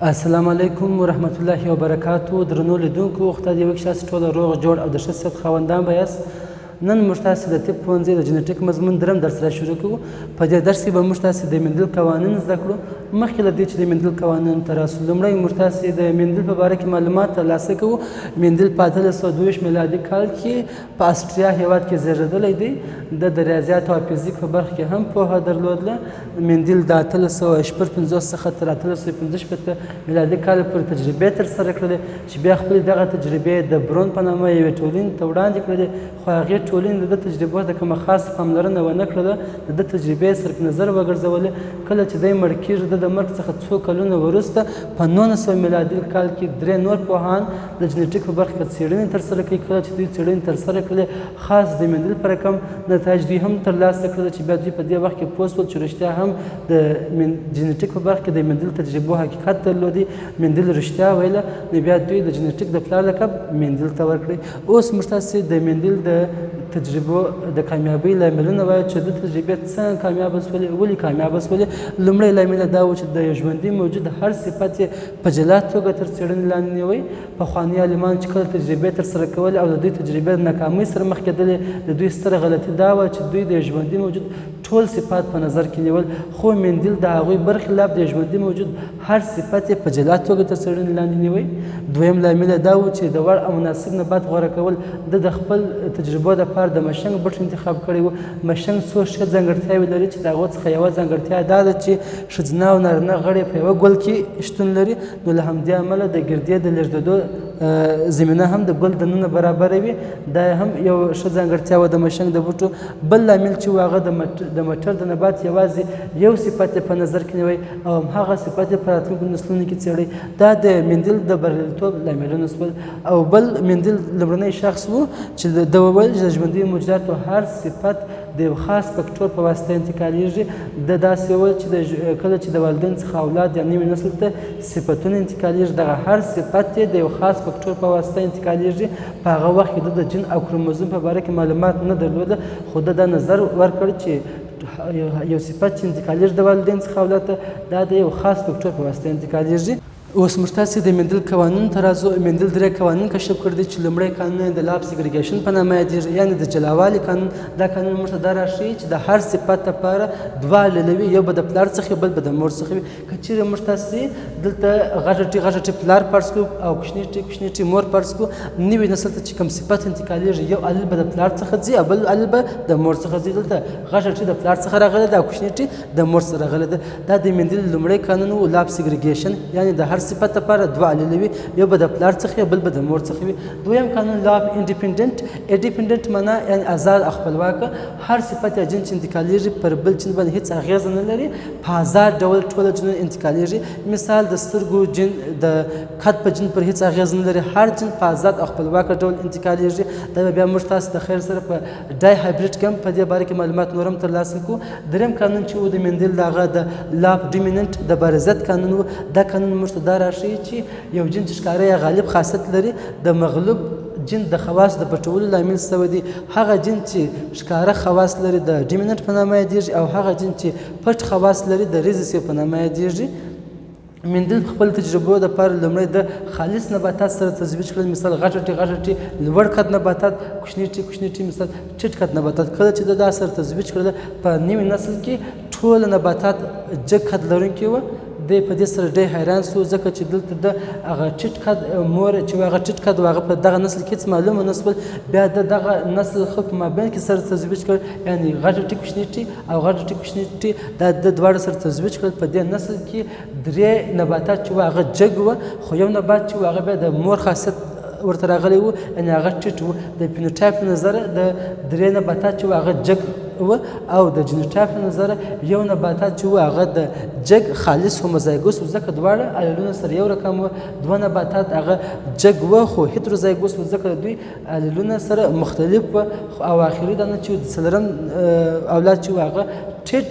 السلام علیکم ورحمت الله وبرکاتو. درنو لیدونکو، خدای دې وکړي چې ټول روغ جوړ او د ښه صحت خاوندان به یاست. نن موږ تاسې د طب پوهنځي د جنټیک مضمون دریم درس را شروع کوو. په دې درس کې به موږ تاسې د مندل قوانین زده کړو. مخکې له دې چې د مندل قوانینو ته راسو، لومړی موږ تاسې د مندل په باره کې معلومات ترلاسه کوو. مندل په 1822 میلادي کال کې په اسټریا هېواد کې زېږېدلی دی. د ریاضیاتو او فزیک په برخه کې هم پوهه درلودله. مندل د 1850 څخه تر 1855 میلادي کال پورې تجربې ترسره کړلې چې بیا خپلې دغه تجربې د برون په نامه یوې ټولنې ته وړاندې کړلې، خو هغې ټولنې د ده تجربو ته کومه خاصه پاملرنه ونه کړله. د ده تجربې صرف نظر وګرځولې. کله چې دی مړ کېږي، د مرګ څخه څو کلونه وروسته په 1900 میلادي کال کې 3 نور پوهان د جنټیک په برخه کې څېړنې ترسره کوي. کله چې دوی څېړنې ترسره کړلې، خاص د مندل په رقم نتایج دوی هم ترلاسه کړل چې بیا دوی په دې وخت کې پوه شول چې رښتیا هم د جنټیک په برخه کې د مندل تجربو حقیقت درلودي، مندل رښتیا ویله. نو بیا دوی د جنټیک د پلار لقب مندل ته ورکړی. اوس موږ تاسې د مندل د تجربو د کامیابۍ لاملونه وایو چې د تجربې څنګه کامیابه شولې، ولې کامیابه شولې. لومړی لامل دا و چې د یو ژوندي موجود هر صفت یې په جلا توګه تر څېړنې لاندې نیوی. پخواني عالمان چې کله تجربې ترسره کولې او د دوی تجربې د ناکامۍ سره مخ کېدلې، د دوی ستره غلطي دا وه چې دوی د یو ژوندي موجود ټول صفات په نظر کې نیول، خو مندل د هغوی برخلاف د ژوندي موجود هر صفت یې په جلا توګه تر څېړنې لاندې نیوی. دویم لامل دا و چې د وړ او مناسب نبات غوره کول. د خپل تجربو دپاره د مشنګ بوټ انتخاب کړی و. مشنګ څو ښه ځانګړتیاوې لري چې د هغو څخه یوه ځانګړتیا دا ده چې ښځینه او نارینه غړي په یوه ګل کې شتون لري. نو له همدې امله د ګردې د لېږدېدو زمینه هم د ګل دننه برابره وي. دا هم یو ښه ځانګړتیا وه د مشنګ د بوټو. بل لامل چې و هغه د مټر د نبات یوازې یو صفت یې په نظر کې نیوی او همهغه صفت یې په راتلونکو نسلونو کې څېړی. دا د مندل د بریالیتوب لاملونه شول. او بل مندل لومړنی شخص و چې د وویل چې د ژوندیو موجوداتو هر صفت د یو خاص فکټور په واسطه انتقالیږي. د داسې وویل چې کله چې د والدین څخه اولاد یا نوي نسل ته صفتونه انتقالیږي، دغه هر صفت یې د یو خاص فکټور په واسطه انتقالیږي. په هغه وخت کې د جین او کروموزوم په باره کې معلومات نه درلوده، خو ده دا نظر ورکړ چې یو صفت چې انتقالیږي د والدین څخه اولاد ته، دا د یو خاص فکټور په واسطه انتقالیږي. اوس موږ تاسې د مندل قوانینو ته راځو. مندل 3 قوانین کشف کړي دي چې لومړی قانون یې د لاب سیګریګیشن په نامه یادېږي، یعنې د جلاوالي قانون. دا قانون موږ ته دا راښیي چې د هر صفت لپاره دوه علیله وي، یو به د پلار څخه بل به د مور څخه وي. که چیرې موږ تاسې دلته غټه ټي پلار فرض کړو او کوچني ټي مور فرض کړو، نوي نسل ته چې کوم صفت انتقالیږي، یو علیل به د پلار څخه ځي او بل علیل به د مور څخه ځي. دلته غټه ټي د پلار څخه راغلی ده او کوچني ټي د مور څخه راغلی ده. دا د مندل لومړی قانون و، لاب سیګریګیشن، یعنې د هر صفت لپاره دوه علیله وي، یو به د پلار څخه بل به د مور څخه وي. دویم قانون لاب انډیپینډنټ معنا یعنې آزاد او خپلواکه. هر صفت یا جنس چې انتقالیږي پر بل جنس باندې هېڅ اغېزه نه لري، په آزاد ډول ټوله جنونه انتقالیږي. مثال د سترګو جن د قد په جن پر هېڅ اغېزه نه لري، هر جن په آزاد او خپلواکه ډول انتقالیږي. دا بیا موږ تاسو د خیر سره په ډای هایبریډ کې هم په دې باره کې معلومات نور هم ترلاسه کړو. دریم قانون چې و د مندل د هغه د لاب ډومیننټ د بارزت قانون و. دا قانون موږ ته دا راښیي چې یو جن چې ښکاره یا غالب خاصیت لري، د مغلوب جن د خواص د پټولو لامل شوی دی. هغه جن چې ښکاره خواص لري د ډومیننټ په نامه یادېږي او هغه جن چې پټ خواص لري د ریزیسیو په نامه یادېږي. مندل خپل تجربو دپاره لومړی د خالص نباتات سره تزویج کړل. مثال غټه ټي لوړ قد نباتات، کوچني ټي مثال ټیټ قد نباتات. کله چې دا سره تزویج کړل، په نوي نسل کې ټول نباتات جګ قد لرونکي وه. دی په دې سره ډېر حیران شو، ځکه چې دلته د هغه ټیټ قد مور چې هغه ټیټ قد و، هغه په دغه نسل کې هېڅ معلومه نه شول. بیا د دغه نسل خلک په مابین کې سره تزویج کړل، یعنې غټه ټي کوچني ټي او غټه ټي کوچني ټي، دا د دواړو سره تزویج کړل. په دې نسل کې 3 نباتات چې و هغه جګ وه، خو یو نبات چې و هغه بیا د مور خاصیت ورته راغلی و، یعنې هغه ټیټ و. د فینوټایپ له نظره د 3 نباتات چې و هغه جګ و، او د جینوټایپ له نظره یو نباتات چې و هغه د جګ خالص هوموزایګوس و، ځکه دواړه الیلونه سره یو رقم و. 2 نباتات هغه جګ و خو هیتروزایګوس و، ځکه دوی الیلونه سره مختلف و. او آخري دانه چې د څلورم اولاد چې و هغه ټیټ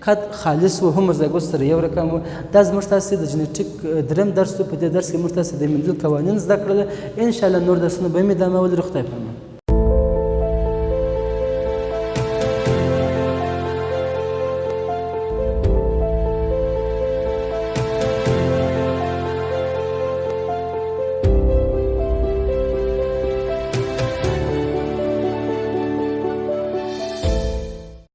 قد خالص و، هوموزایګوس سره یو رقم و. دا زموږ تاسې د جنټیک دریم درس و. په دې درس کې موږ تاسې د مندل قوانین زده کړل. انشاءالله نور درسونه به هم ادامه ولري. خدای پامان.